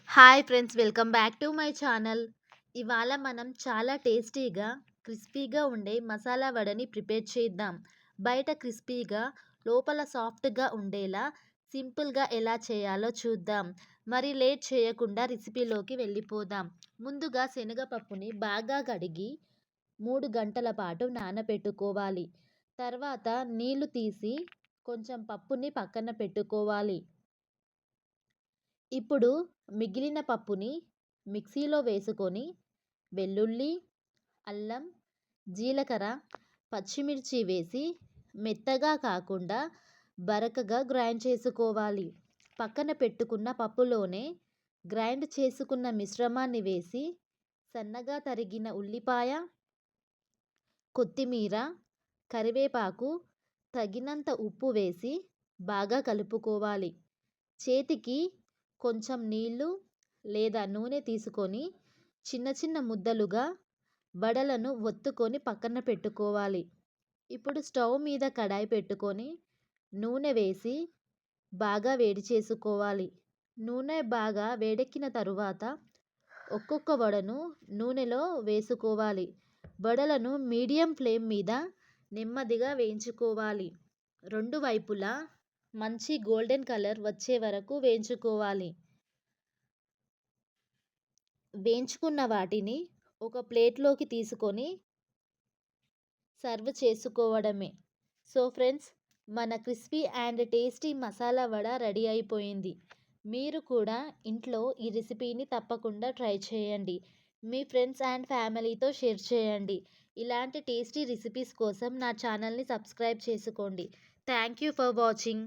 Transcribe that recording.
Hi friends, welcome back to my channel. ఇవాళ మనం చాలా టేస్టీగా, క్రిస్పీగా ఉండే మసాలా వడని ప్రిపేర్ చేద్దాం. బయట క్రిస్పీగా, లోపల సాఫ్ట్‌గా ఉండేలా సింపుల్‌గా ఎలా చేయాలో చూద్దాం. మరి లేట్ చేయకుండా రెసిపీలోకి వెళ్ళిపోదాం. ముందుగా శనగపప్పుని బాగా కడిగి 3 గంటల పాటు నానబెట్టుకోవాలి. తర్వాత నీళ్లు తీసి కొంచెం పప్పుని పక్కన పెట్టుకోవాలి. ఇప్పుడు మిగిలిన పప్పుని మిక్సీలో వేసుకొని వెల్లుల్లి, అల్లం, జీలకర్ర, పచ్చిమిర్చి వేసి మెత్తగా కాకుండా బరకగా గ్రైండ్ చేసుకోవాలి. పక్కన పెట్టుకున్న పప్పులోనే గ్రైండ్ చేసుకున్న మిశ్రమాన్ని వేసి సన్నగా తరిగిన ఉల్లిపాయ, కొత్తిమీర, కరివేపాకు, తగినంత ఉప్పు వేసి బాగా కలుపుకోవాలి. చేతికి కొంచెం నీళ్లు లేదా నూనె తీసుకొని చిన్న చిన్న ముద్దలుగా వడలను ఒత్తుకొని పక్కన పెట్టుకోవాలి. ఇప్పుడు స్టవ్ మీద కడాయి పెట్టుకొని నూనె వేసి బాగా వేడి చేసుకోవాలి. నూనె బాగా వేడెక్కిన తరువాత ఒక్కొక్క వడను నూనెలో వేసుకోవాలి. వడలను మీడియం ఫ్లేమ్ మీద నెమ్మదిగా వేయించుకోవాలి. రెండు వైపులా మంచి గోల్డెన్ కలర్ వచ్చే వరకు వేయించుకోవాలి. వేయించుకున్న వాటిని ఒక ప్లేట్లోకి తీసుకొని సర్వ్ చేసుకోవడమే. సో ఫ్రెండ్స్, మన crispy and tasty masala vada ready అయిపోయింది. మీరు కూడా ఇంట్లో ఈ రెసిపీని తప్పకుండా ట్రై చేయండి. మీ ఫ్రెండ్స్ అండ్ ఫ్యామిలీతో షేర్ చేయండి. ఇలాంటి టేస్టీ రెసిపీస్ కోసం నా ఛానల్ని సబ్స్క్రైబ్ చేసుకోండి. Thank you for watching.